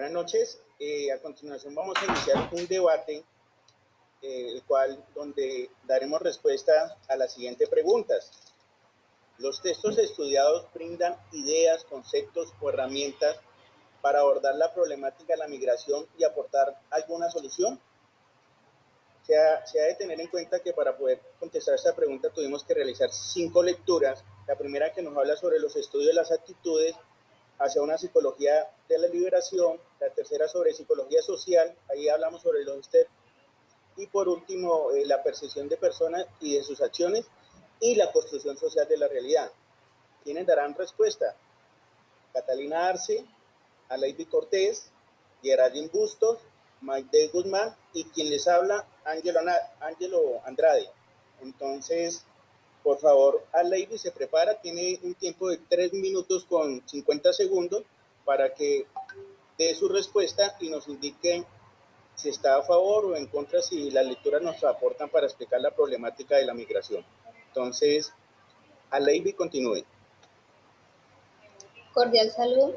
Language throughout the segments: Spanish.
Buenas noches. A continuación vamos a iniciar un debate, donde daremos respuesta a las siguientes preguntas. ¿Los textos estudiados brindan ideas, conceptos o herramientas para abordar la problemática de la migración y aportar alguna solución? Se ha de tener en cuenta que para poder contestar esta pregunta tuvimos que realizar 5 lecturas. La primera, que nos habla sobre los estudios de las actitudes hacia una psicología de la liberación. La tercera, sobre psicología social, ahí hablamos sobre los estereotipos. Y por último, la percepción de personas y de sus acciones y la construcción social de la realidad. ¿Quiénes darán respuesta? Catalina Arce, Aleidy Cortés, Geraldine Bustos, Maite Guzmán y quien les habla, Ángelo Andrade. Entonces, por favor, Aleidy se prepara, tiene un tiempo de 3 minutos con 50 segundos para que dé su respuesta y nos indique si está a favor o en contra, si las lecturas nos aportan para explicar la problemática de la migración. Entonces, Aleidy, continúe. Cordial salud.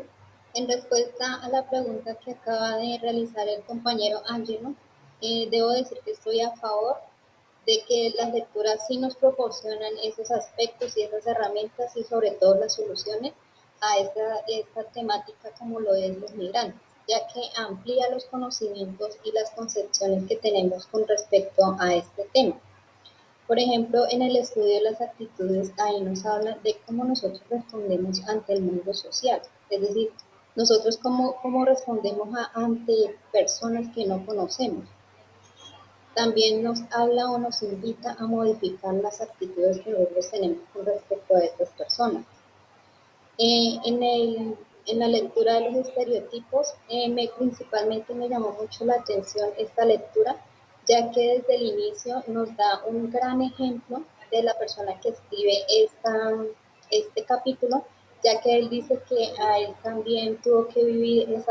En respuesta a la pregunta que acaba de realizar el compañero Ángelo, debo decir que estoy a favor de que las lecturas sí nos proporcionan esos aspectos y esas herramientas y sobre todo las soluciones a esta temática como lo es los migrantes, ya que amplía los conocimientos y las concepciones que tenemos con respecto a este tema. Por ejemplo, en el estudio de las actitudes, ahí nos habla de cómo nosotros respondemos ante el mundo social, es decir, nosotros cómo respondemos ante personas que no conocemos. También nos habla o nos invita a modificar las actitudes que nosotros tenemos con respecto a estas personas. En la lectura de los estereotipos, principalmente me llamó mucho la atención esta lectura, ya que desde el inicio nos da un gran ejemplo de la persona que escribe este capítulo, ya que él dice que a él también tuvo que vivir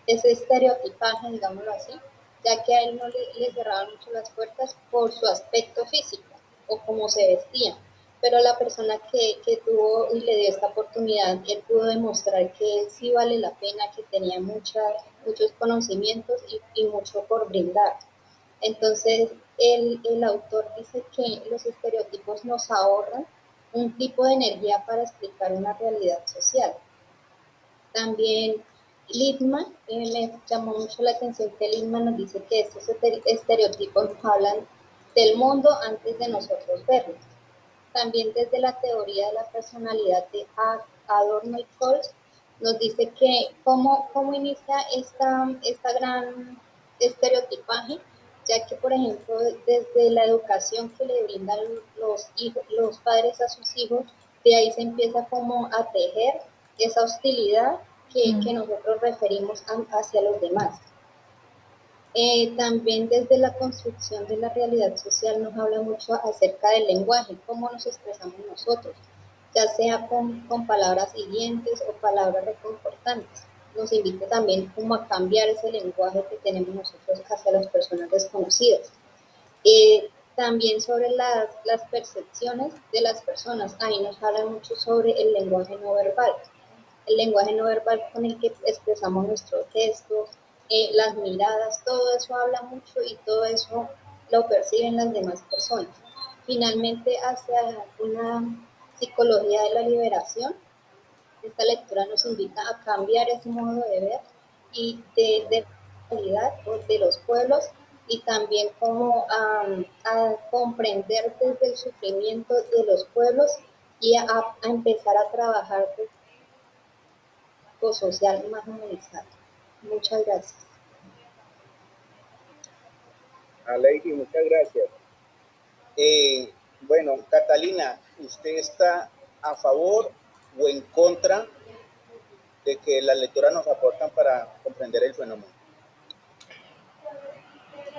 ese estereotipaje, digámoslo así, ya que a él no le cerraban mucho las puertas por su aspecto físico o cómo se vestía, pero la persona que tuvo y le dio esta oportunidad, él pudo demostrar que sí vale la pena, que tenía muchos conocimientos y mucho por brindar. Entonces, el autor dice que los estereotipos nos ahorran un tipo de energía para explicar una realidad social. También Littman, me llamó mucho la atención que Littman nos dice que estos estereotipos nos hablan del mundo antes de nosotros verlo. También desde la teoría de la personalidad de Adorno y Coles, nos dice que cómo inicia esta gran estereotipaje, ya que, por ejemplo, desde la educación que le brindan los padres a sus hijos, de ahí se empieza como a tejer esa hostilidad que nosotros referimos hacia los demás. También desde la construcción de la realidad social nos habla mucho acerca del lenguaje, cómo nos expresamos nosotros, ya sea con palabras hirientes o palabras reconfortantes. Nos invita también como a cambiar ese lenguaje que tenemos nosotros hacia las personas desconocidas. También sobre las percepciones de las personas, ahí nos habla mucho sobre el lenguaje no verbal. El lenguaje no verbal con el que expresamos nuestros gestos, las miradas, todo eso habla mucho y todo eso lo perciben las demás personas. Finalmente, hacia una psicología de la liberación, esta lectura nos invita a cambiar ese modo de ver y de la realidad de los pueblos y también como a comprender desde el sufrimiento de los pueblos y a empezar a trabajar social más humanizado. Muchas gracias. Aleidy, muchas gracias. Bueno, Catalina, ¿usted está a favor o en contra de que las lecturas nos aportan para comprender el fenómeno?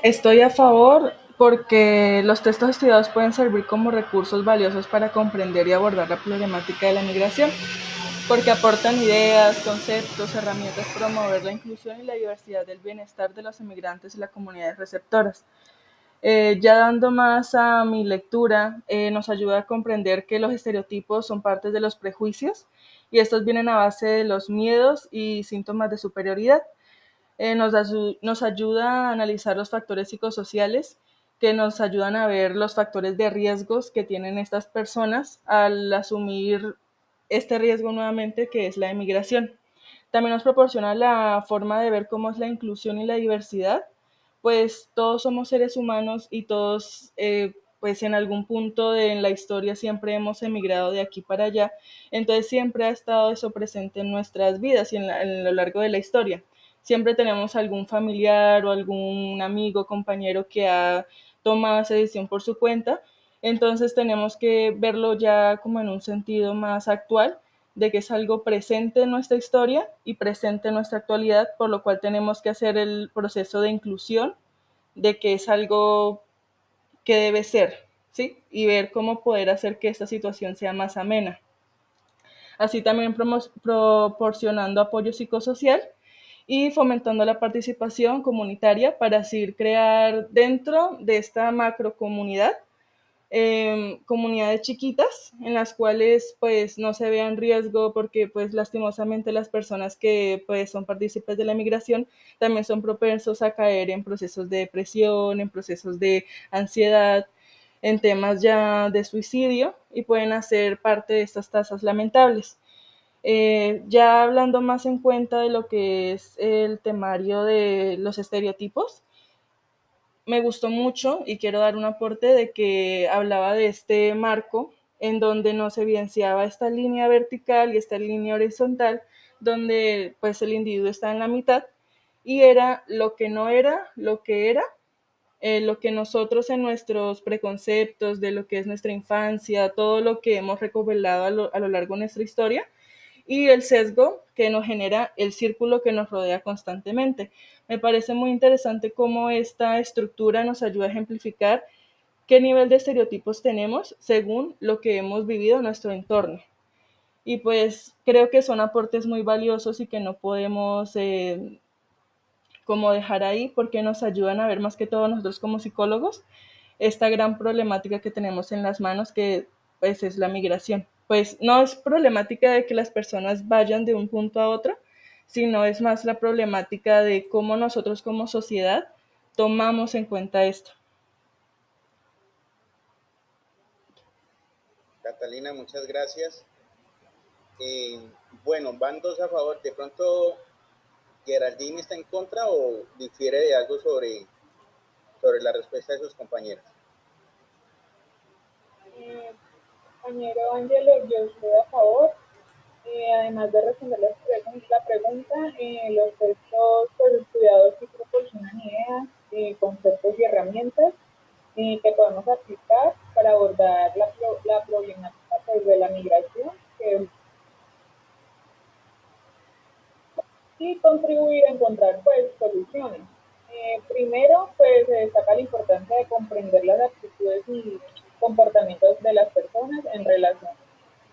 Estoy a favor porque los textos estudiados pueden servir como recursos valiosos para comprender y abordar la problemática de la migración, porque aportan ideas, conceptos, herramientas para promover la inclusión y la diversidad del bienestar de los inmigrantes y las comunidades receptoras. Ya dando más a mi lectura, nos ayuda a comprender que los estereotipos son parte de los prejuicios y estos vienen a base de los miedos y síntomas de superioridad. Nos ayuda a analizar los factores psicosociales que nos ayudan a ver los factores de riesgos que tienen estas personas al asumir este riesgo nuevamente, que es la emigración. También nos proporciona la forma de ver cómo es la inclusión y la diversidad, pues todos somos seres humanos y todos, pues en algún punto en la historia siempre hemos emigrado de aquí para allá, entonces siempre ha estado eso presente en nuestras vidas y en lo largo de la historia. Siempre tenemos algún familiar o algún amigo, compañero que ha tomado esa decisión por su cuenta, entonces tenemos que verlo ya como en un sentido más actual, de que es algo presente en nuestra historia y presente en nuestra actualidad, por lo cual tenemos que hacer el proceso de inclusión, de que es algo que debe ser, ¿sí? Y ver cómo poder hacer que esta situación sea más amena. Así también proporcionando apoyo psicosocial y fomentando la participación comunitaria para así crear dentro de esta macrocomunidad comunidades chiquitas en las cuales pues no se vea en riesgo, porque pues lastimosamente las personas que pues son partícipes de la migración también son propensos a caer en procesos de depresión, en procesos de ansiedad, en temas ya de suicidio, y pueden hacer parte de estas tasas lamentables. Ya hablando más en cuenta de lo que es el temario de los estereotipos, me gustó mucho y quiero dar un aporte de que hablaba de este marco en donde nos evidenciaba esta línea vertical y esta línea horizontal, donde pues el individuo está en la mitad y era lo que no era, lo que era, lo que nosotros en nuestros preconceptos de lo que es nuestra infancia, todo lo que hemos recopilado a lo largo de nuestra historia, y el sesgo que nos genera el círculo que nos rodea constantemente. Me parece muy interesante cómo esta estructura nos ayuda a ejemplificar qué nivel de estereotipos tenemos según lo que hemos vivido en nuestro entorno. Y pues creo que son aportes muy valiosos y que no podemos como dejar ahí, porque nos ayudan a ver más que todo nosotros como psicólogos esta gran problemática que tenemos en las manos, que pues es la migración. Pues no es problemática de que las personas vayan de un punto a otro, sino es más la problemática de cómo nosotros como sociedad tomamos en cuenta esto. Catalina, muchas gracias. Bueno, van dos a favor. De pronto, Geraldine está en contra o difiere de algo sobre la respuesta de sus compañeros. Compañero Ángelo, yo estoy a favor. Además de responder la pregunta, los textos pues, estudiados sí proporcionan ideas, conceptos y herramientas que podemos aplicar para abordar la problemática pues, de la migración y contribuir a encontrar pues, soluciones. Primero, pues se destaca la importancia de comprender las actitudes y comportamientos de las personas en relación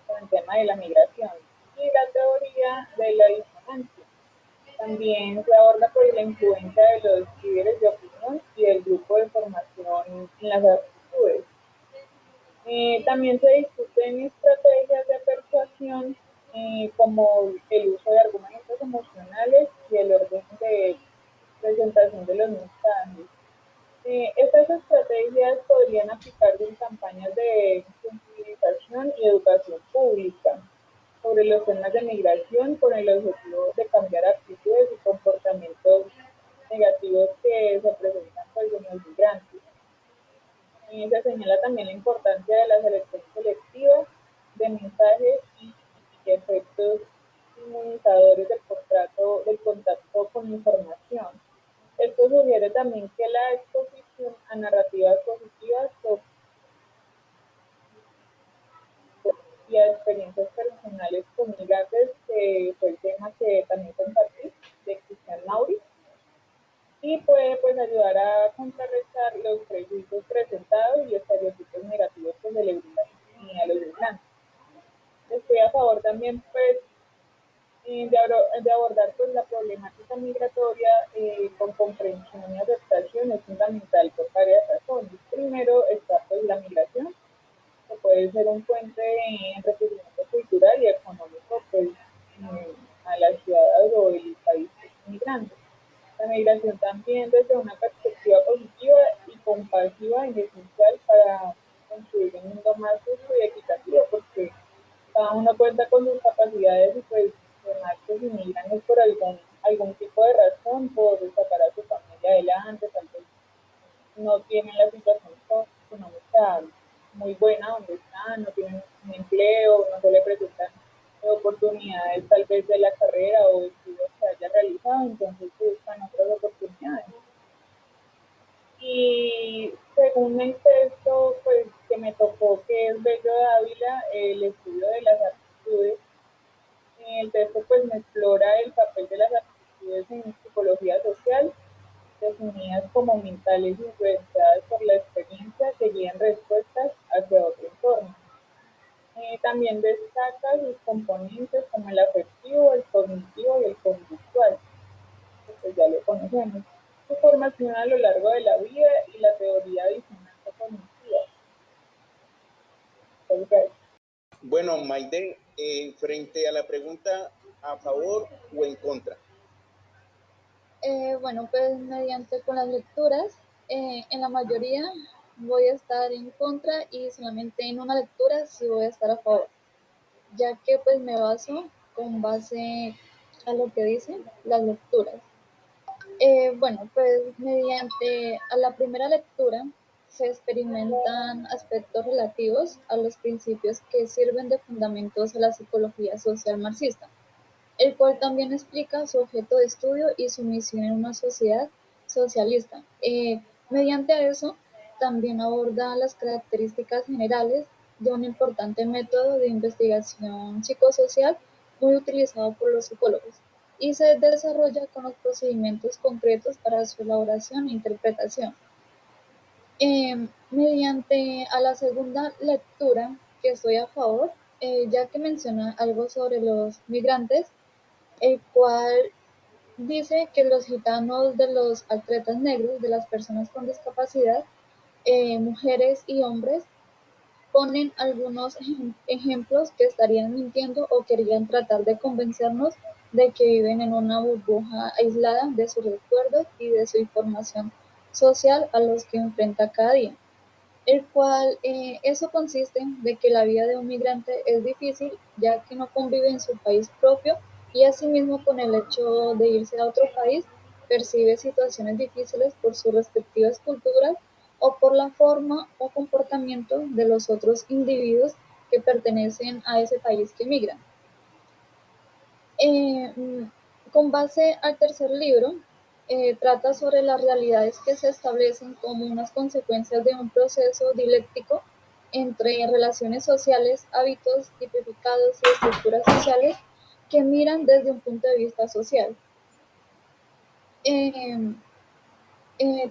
con el tema de la migración y la teoría de la disonancia. También se aborda por la influencia de los líderes de opinión y del grupo de formación en las actitudes. También se discuten estrategias de persuasión como el uso de argumentos emocionales y el orden de presentación de los mensajes. Estas estrategias podrían aplicarse en campañas de sensibilización y educación pública sobre los temas de migración con el objetivo de cambiar actitudes y comportamientos negativos que se presentan pues, en los migrantes. Se señala también la importancia de la selección selectiva de mensajes y efectos inmunizadores del contacto con información. Esto sugiere también que la exposición a narrativas positivas y a experiencias personales con migrantes, que fue el tema que también compartí de Cristian Mauri, y puede pues ayudar a contrarrestar los prejuicios presentados y estereotipos negativos que se le brindan a los migrantes. Estoy a favor también pues de abordar pues, la problemática migratoria con comprensión y aceptación es fundamental por varias razones. Primero está pues, la migración, que puede ser un puente de enriquecimiento cultural y económico pues, migrantes. La migración también desde una perspectiva positiva y compasiva es esencial para construir un mundo más justo y equitativo, porque cada uno cuenta con sus capacidades y pues además que si migran es por algún tipo de razón, por sacar a su familia adelante, tal vez no tienen la situación económica muy buena donde están, no tienen un empleo, no se les presentan oportunidades tal vez de la carrera o estudios que haya realizado, entonces buscan otras oportunidades. Y según el texto pues, que me tocó, que es Bello de Ávila, el estudio de las aptitudes, el texto pues me explora el papel de las aptitudes en psicología social, definidas como mentales influenciadas por la experiencia que guían respuestas hacia otro entorno. También destaca sus componentes como el afectivo, el cognitivo y el conductual, que pues ya lo conocemos. Su formación a lo largo de la vida y la teoría de disonancia cognitiva. Entonces, Bueno, Maide, frente a la pregunta a favor o en contra. Bueno, pues mediante con las lecturas, en la mayoría voy a estar en contra y solamente en una lectura sí voy a estar a favor, ya que pues me baso con base a lo que dicen las lecturas. Bueno, pues mediante a la primera lectura se experimentan aspectos relativos a los principios que sirven de fundamentos a la psicología social marxista, el cual también explica su objeto de estudio y su misión en una sociedad socialista. Mediante eso, también aborda las características generales de un importante método de investigación psicosocial muy utilizado por los psicólogos y se desarrolla con los procedimientos concretos para su elaboración e interpretación. Mediante a la segunda lectura, que estoy a favor, ya que menciona algo sobre los migrantes, el cual dice que los gitanos de los atletas negros, de las personas con discapacidad, mujeres y hombres, ponen algunos ejemplos que estarían mintiendo o querían tratar de convencernos de que viven en una burbuja aislada de sus recuerdos y de su información social a los que enfrenta cada día, el cual eso consiste de que la vida de un migrante es difícil ya que no convive en su país propio y asimismo con el hecho de irse a otro país percibe situaciones difíciles por sus respectivas culturas o por la forma o comportamiento de los otros individuos que pertenecen a ese país que migran. Eh, con base al tercer libro, trata sobre las realidades que se establecen como unas consecuencias de un proceso dialéctico entre relaciones sociales, hábitos tipificados y estructuras sociales que miran desde un punto de vista social. Eh,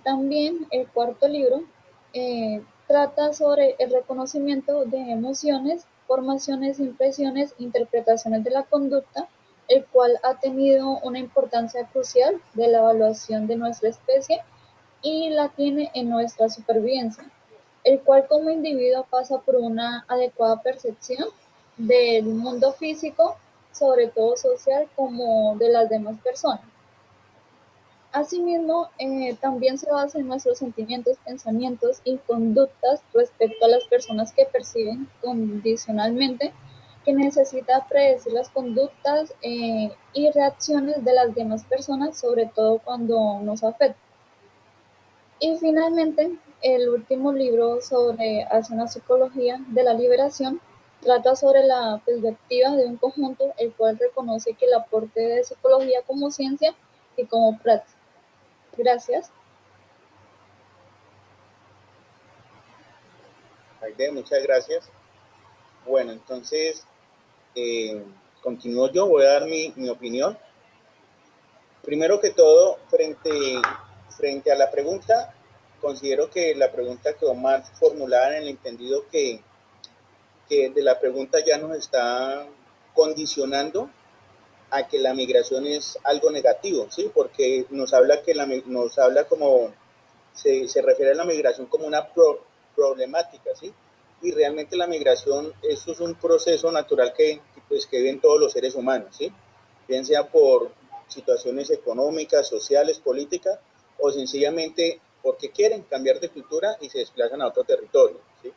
También el cuarto libro trata sobre el reconocimiento de emociones, formaciones, impresiones, interpretaciones de la conducta, el cual ha tenido una importancia crucial de la evaluación de nuestra especie y la tiene en nuestra supervivencia, el cual como individuo pasa por una adecuada percepción del mundo físico, sobre todo social, como de las demás personas. Asimismo, también se basa en nuestros sentimientos, pensamientos y conductas respecto a las personas que perciben condicionalmente, que necesita predecir las conductas y reacciones de las demás personas, sobre todo cuando nos afecta. Y finalmente, el último libro sobre hacia una psicología de la liberación trata sobre la perspectiva de un conjunto, el cual reconoce que el aporte de psicología como ciencia y como práctica. Gracias. Maide, muchas gracias. Bueno, entonces, continúo yo, voy a dar mi opinión. Primero que todo, frente a la pregunta, considero que la pregunta quedó mal formulada en el entendido que de la pregunta ya nos está condicionando a que la migración es algo negativo, ¿sí? Porque nos habla nos habla como se refiere a la migración como una problemática, ¿sí? Y realmente la migración, eso es un proceso natural que viven todos los seres humanos, ¿sí? Bien sea situaciones económicas, sociales, políticas, o sencillamente porque quieren cambiar de cultura y se desplazan a otro territorio, ¿sí?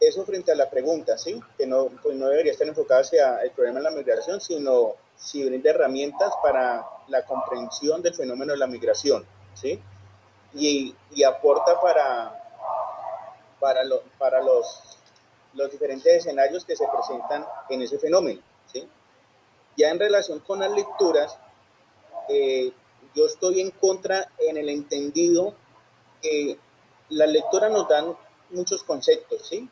Eso frente a la pregunta, ¿sí? Que no, pues no debería estar enfocada hacia el problema de la migración, sino si brinda herramientas para la comprensión del fenómeno de la migración, ¿sí? Y aporta para los diferentes escenarios que se presentan en ese fenómeno, ¿sí? Ya en relación con las lecturas, eh, yo estoy en contra en el entendido que las lecturas nos dan muchos conceptos, ¿sí?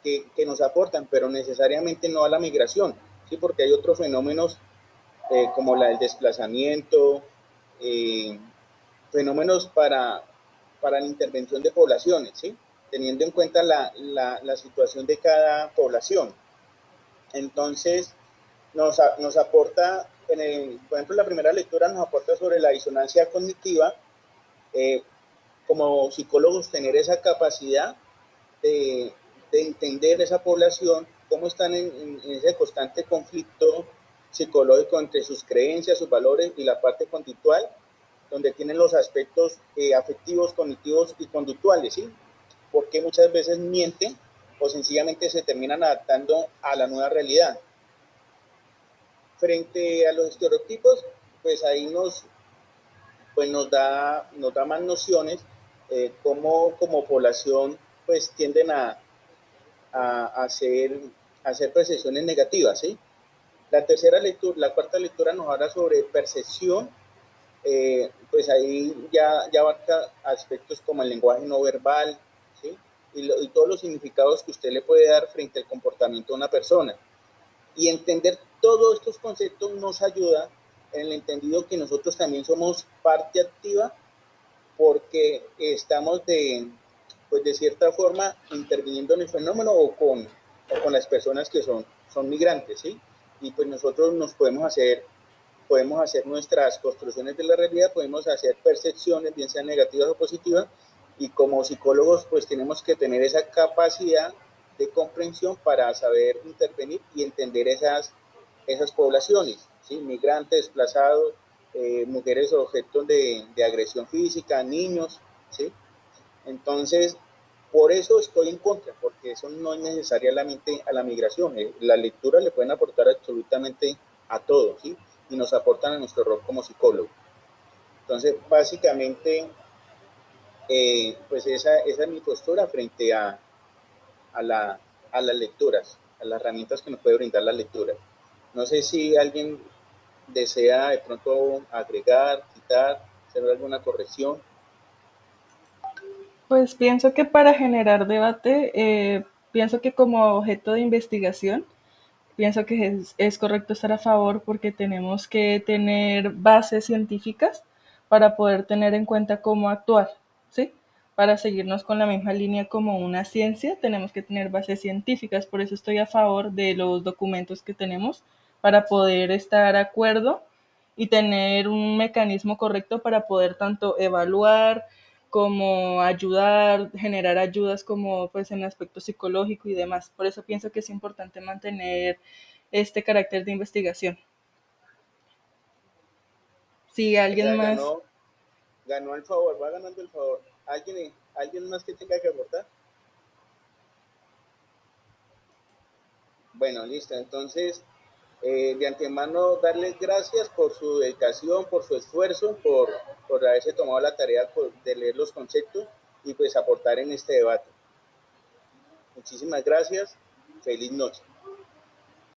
Que nos aportan, pero necesariamente no a la migración, ¿sí? Porque hay otros fenómenos como la del desplazamiento, eh, fenómenos para la intervención de poblaciones, ¿sí? Teniendo en cuenta la situación de cada población. Entonces, nos aporta, por ejemplo, la primera lectura nos aporta sobre la disonancia cognitiva, eh, como psicólogos tener esa capacidad de, de entender esa población, cómo están en ese constante conflicto psicológico entre sus creencias, sus valores y la parte conductual, donde tienen los aspectos afectivos, cognitivos y conductuales, ¿sí? Porque muchas veces mienten o sencillamente se terminan adaptando a la nueva realidad. Frente a los estereotipos, pues ahí nos da más nociones cómo como población pues tienden a hacer, a hacer percepciones negativas, ¿sí? La cuarta lectura nos habla sobre percepción, pues ahí ya abarca aspectos como el lenguaje no verbal, ¿sí? Y todos los significados que usted le puede dar frente al comportamiento de una persona. Y entender todos estos conceptos nos ayuda en el entendido que nosotros también somos parte activa porque estamos pues de cierta forma interviniendo en el fenómeno o con las personas que son migrantes, ¿sí? Y pues nosotros podemos hacer nuestras construcciones de la realidad, podemos hacer percepciones, bien sean negativas o positivas, y como psicólogos pues tenemos que tener esa capacidad de comprensión para saber intervenir y entender esas poblaciones, ¿sí? Migrantes, desplazados, mujeres objetos de agresión física, niños, ¿sí? Entonces, por eso estoy en contra, porque eso no es necesariamente a la migración. Las lecturas le pueden aportar absolutamente a todo, ¿sí? Y nos aportan a nuestro rol como psicólogo. Entonces, básicamente, pues esa es mi postura frente a las lecturas, a las herramientas que nos puede brindar la lectura. No sé si alguien desea de pronto agregar, quitar, hacer alguna corrección. Pues pienso que para generar debate, pienso que como objeto de investigación, pienso que es correcto estar a favor porque tenemos que tener bases científicas para poder tener en cuenta cómo actuar, ¿sí? Para seguirnos con la misma línea como una ciencia, tenemos que tener bases científicas, por eso estoy a favor de los documentos que tenemos para poder estar de acuerdo y tener un mecanismo correcto para poder tanto evaluar como ayudar, generar ayudas como pues en el aspecto psicológico y demás. Por eso pienso que es importante mantener este carácter de investigación. Si O alguien sea, más, ganó el favor, va ganando el favor. ¿Alguien más que tenga que aportar? Bueno, listo. Entonces, de antemano, darles gracias por su dedicación, por su esfuerzo, por haberse tomado la tarea de leer los conceptos y pues aportar en este debate. Muchísimas gracias. Feliz noche.